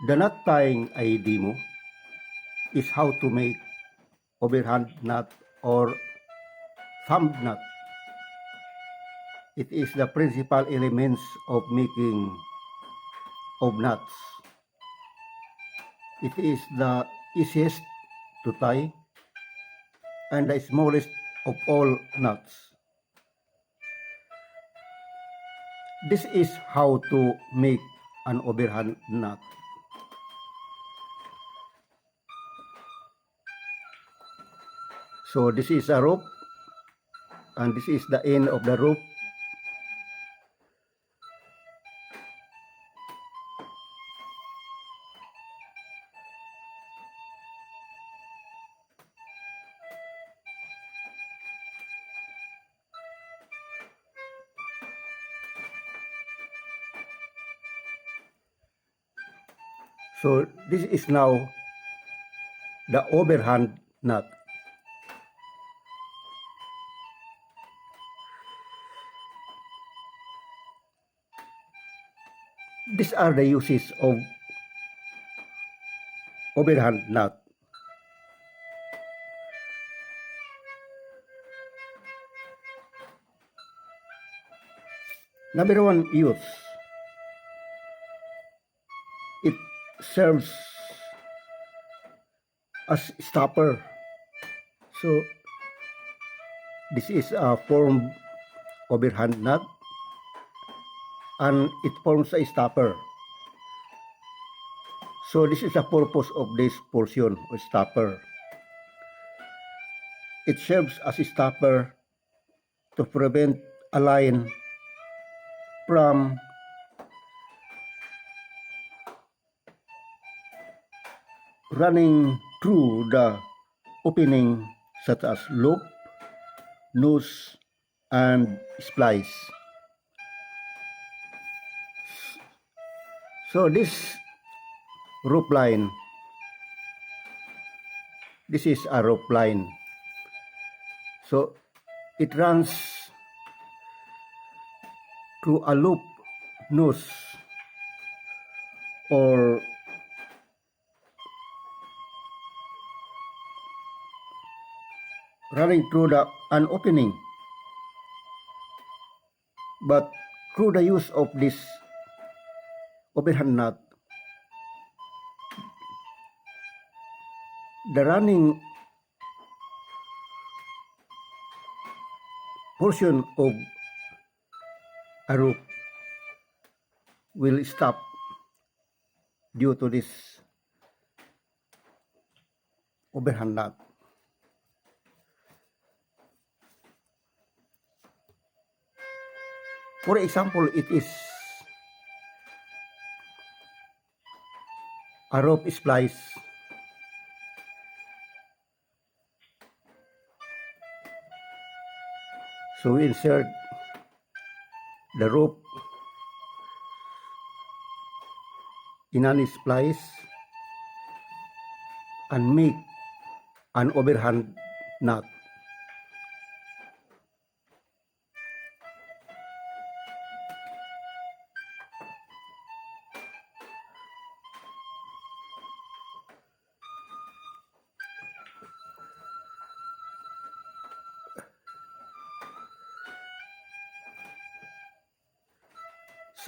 The knot tying demo is how to make overhand knot or thumb knot. It is the principal elements of making of knots. It is the easiest to tie and the smallest of all knots. This is how to make an overhand knot. So this is a rope and this is the end of the rope. So this is now the overhand knot. These are the uses of overhand knot. Number one use, it serves as stopper. So this is a form overhand knot and it forms a stopper. So this is the purpose of this portion or stopper. It serves as a stopper to prevent a line from running through the opening such as loop, noose, and splice. So this rope line, this is a rope line. So it runs through a loop, noose, or running through an opening. But through the use of this overhand knot, the running portion of a rope will stop due to this overhand knot. For example, it is a rope splice. So we insert the rope in an splice and make an overhand knot.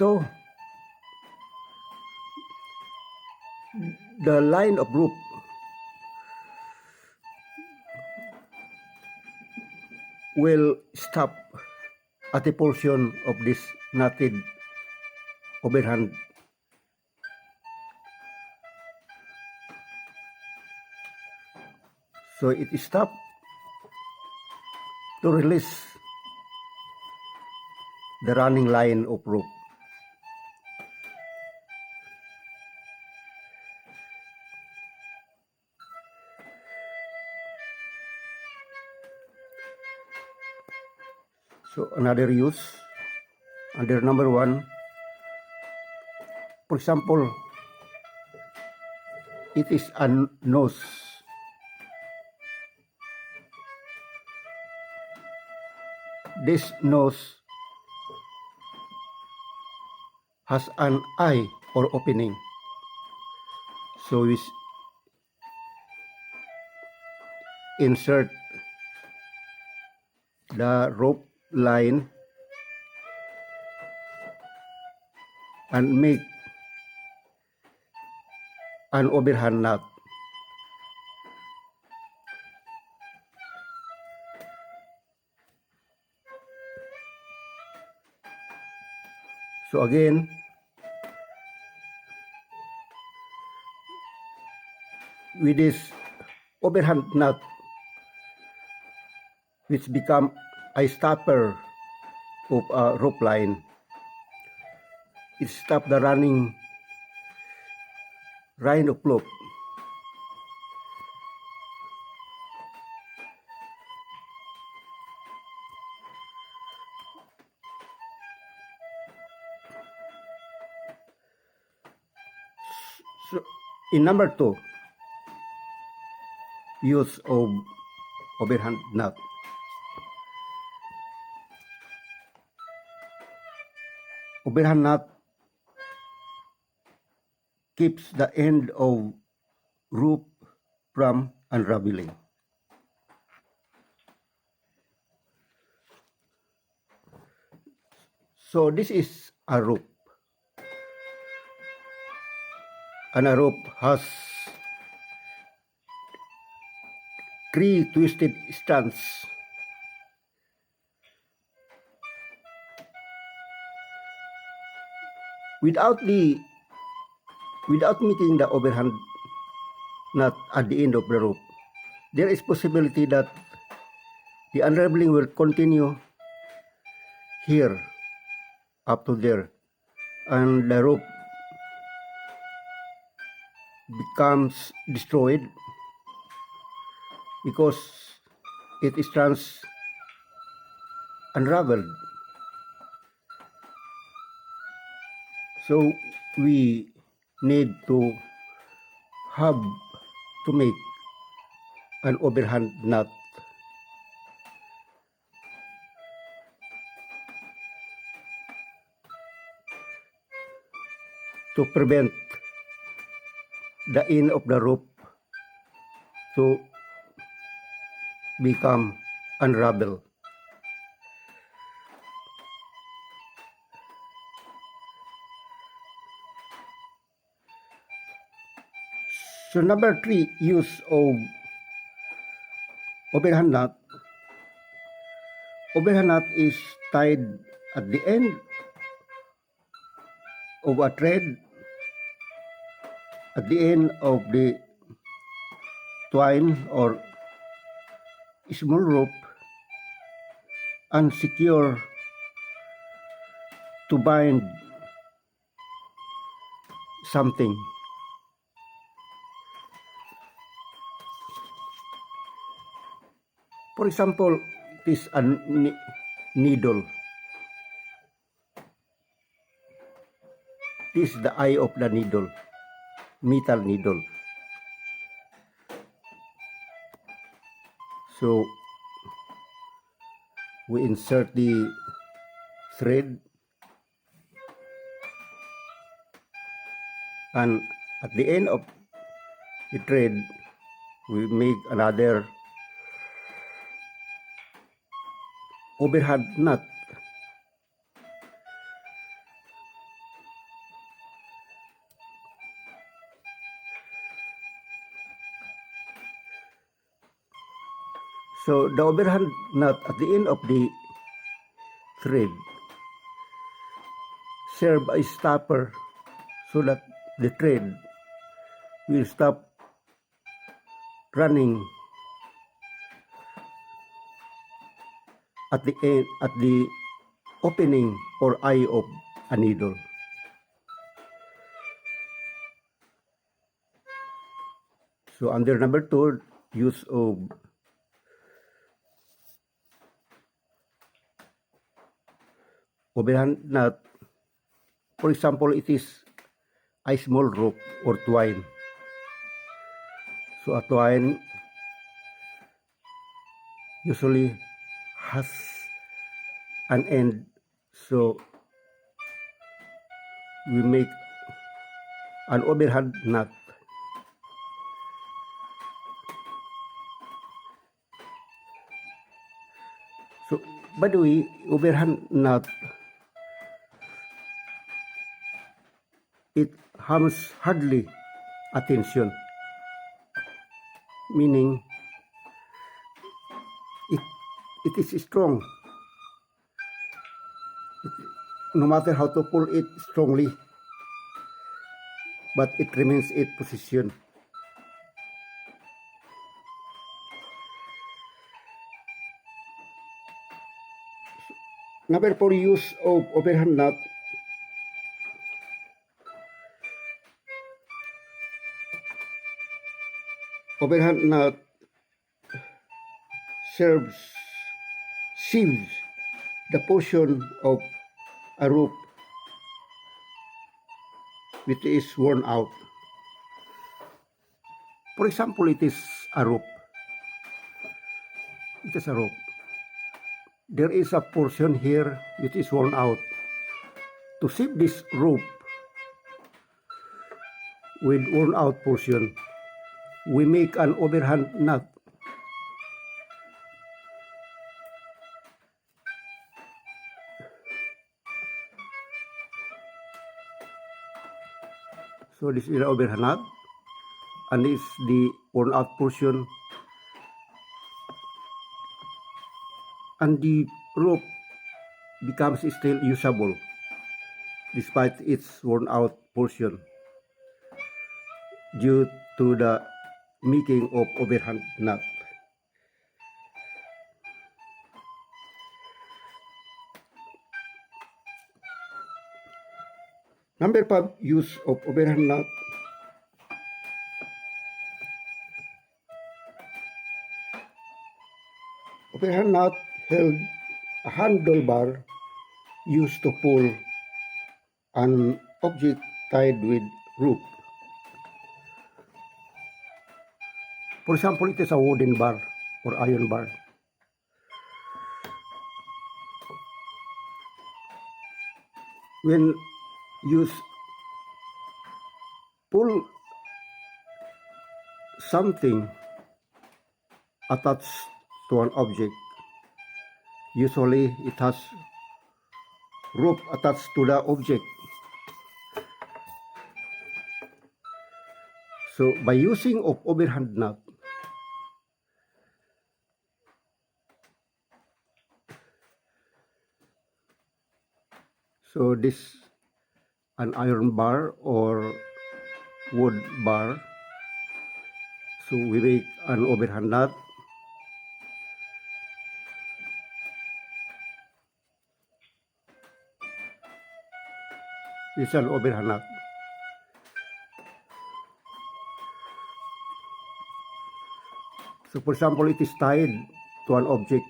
So the line of rope will stop at a portion of this knotted overhand. So it is stopped to release the running line of rope. So another use under number one, for example, it is a nose. This nose has an eye or opening. So we insert the rope line and make an overhand knot. So again, with this overhand knot, which become a stopper of a rope line, it stop the running of loop. So in number 2, use of overhand knot. Overhand knot keeps the end of rope from unraveling. So this is a rope, and a rope has 3 twisted strands. Without meeting the overhand knot at the end of the rope, there is possibility that the unraveling will continue here up to there, and the rope becomes destroyed because it strands unraveled. So we need to have to make an overhand knot to prevent the end of the rope to become unraveled. So number 3, use of overhand knot. Overhand knot is tied at the end of a thread, at the end of the twine or small rope, and secure to bind something. For example, it is a needle. This is the eye of the needle, metal needle. So we insert the thread, and at the end of the thread we make another overhand knot. So the overhand knot at the end of the thread serve as stopper so that the thread will stop running at the end, at the opening or eye of a needle. So under number 2, use of overhand knot. For example, it is a small rope or twine. So a twine usually has an end, so we make an overhand knot So, by the way, overhand knot, it harms hardly attention, meaning it is strong. No matter how to pull it strongly, but it remains its position. Number 4, use of overhand knot. Overhand knot sieves the portion of a rope which is worn out. For example, it is a rope. It is a rope. There is a portion here which is worn out. To sieve this rope with worn out portion, we make an overhand knot. So this is the overhand knot, and this is the worn out portion, and the rope becomes still usable despite its worn out portion due to the making of overhand knot. Number 5, use of overhand knot. Overhand knot held a handlebar used to pull an object tied with rope. For example, it is a wooden bar or iron bar. When you pull something attached to an object, usually it has rope attached to the object. So by using of overhand knot, so this an iron bar or wood bar, so we make an overhand knot. This is an overhand knot. So for example, it is tied to an object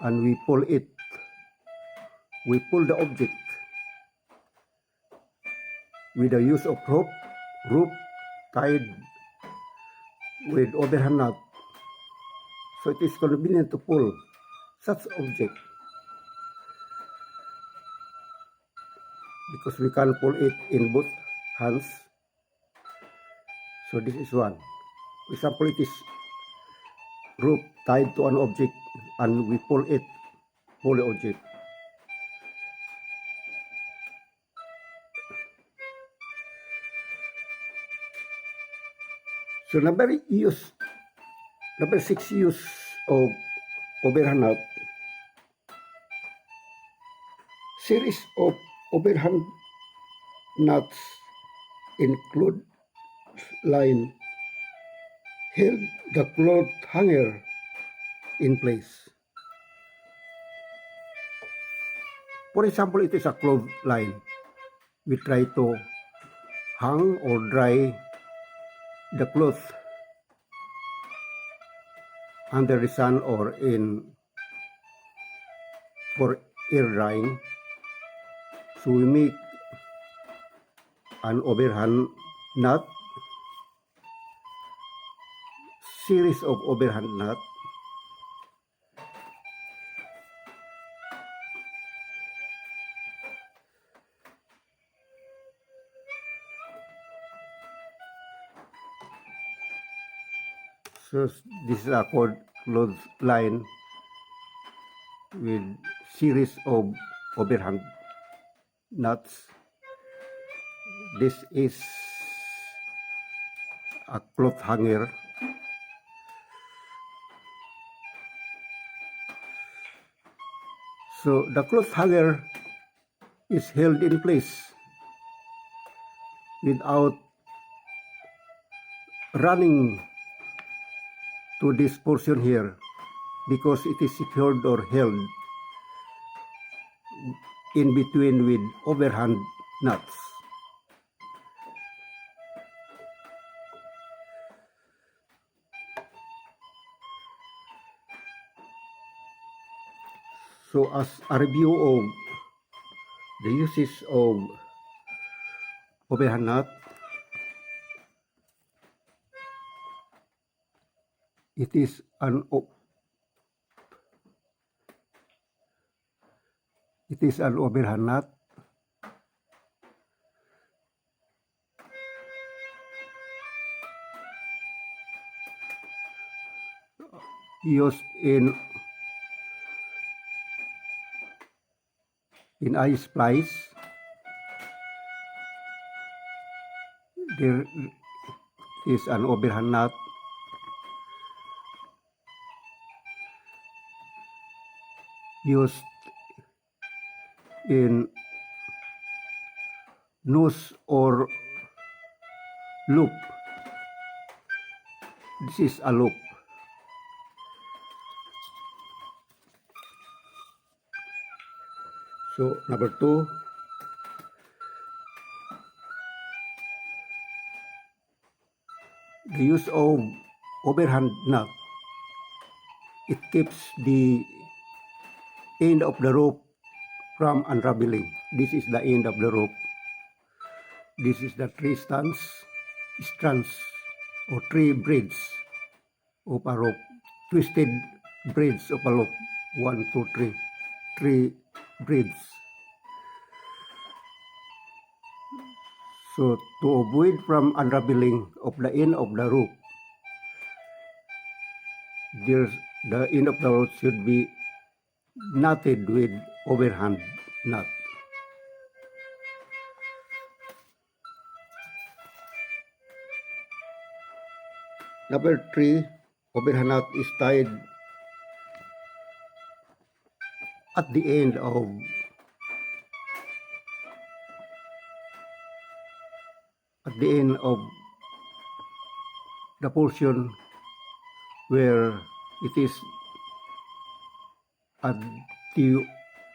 and we pull it. We pull the object with the use of rope tied with overhand knot. So it is convenient to pull such object because we can pull it in both hands. So this is one. For example, it is rope tied to an object and we pull the object. So number 6, use of overhand knot. Series of overhand knots include line held the cloth hanger in place. For example, it is a cloth line. We try to hang or dry the cloth under the sun or for air drying. So we make an overhand knot, series of overhand knot. So this is a cloth line with series of overhand nuts. This is a cloth hanger. So the cloth hanger is held in place without running to this portion here, because it is secured or held in between with overhand nuts. So as a review of the uses of overhand nut, it is an overhand nut used in eye splice. There is an overhand nut used in noose or loop. This is a loop. So number 2, the use of overhand nut, it keeps the end of the rope from unraveling. This is the end of the rope. This is the three strands or three braids of a rope, twisted braids of a rope. 1, 2, 3, 3 braids. So to avoid from unraveling of the end of the rope, the end of the rope should be knotted with overhand nut. Number 3, overhand nut is tied at the end of the portion where it is at the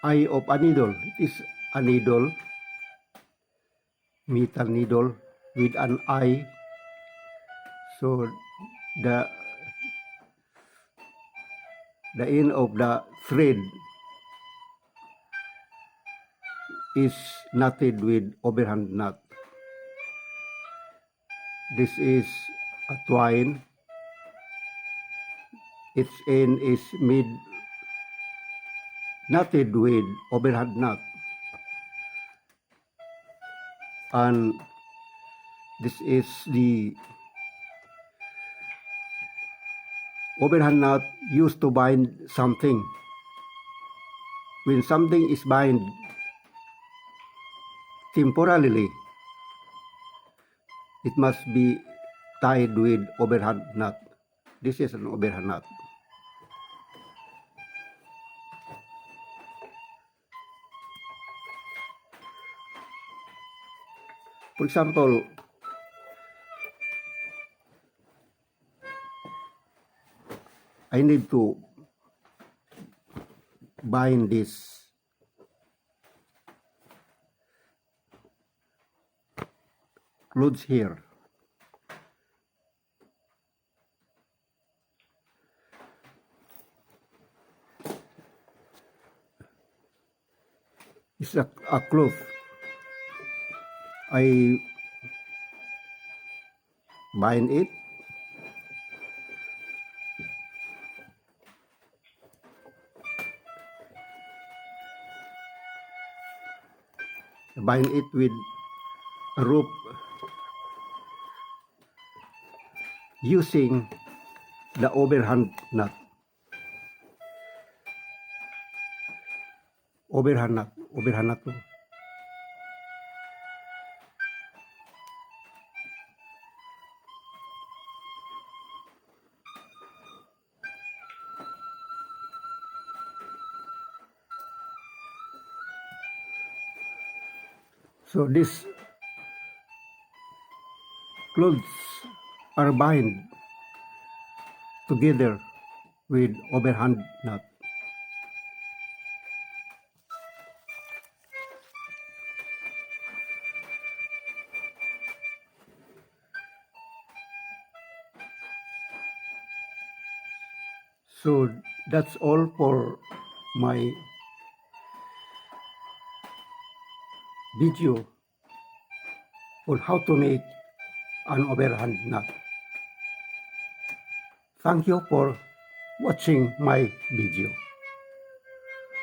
eye of a needle. It is a needle, metal needle with an eye. So the end of the thread is knotted with overhand nut. This is a twine. Its end is knotted with overhand nut, and this is the overhand nut used to bind something. When something is bound temporarily, it must be tied with overhand nut. This is an overhand nut. For example, I need to bind this clothes here. It's a cloth. I bind it. Bind it with a rope using the overhand nut. overhand nut to. So these clothes are bind together with overhand nut. So that's all for my video on how to make an overhand nut. Thank you for watching my video.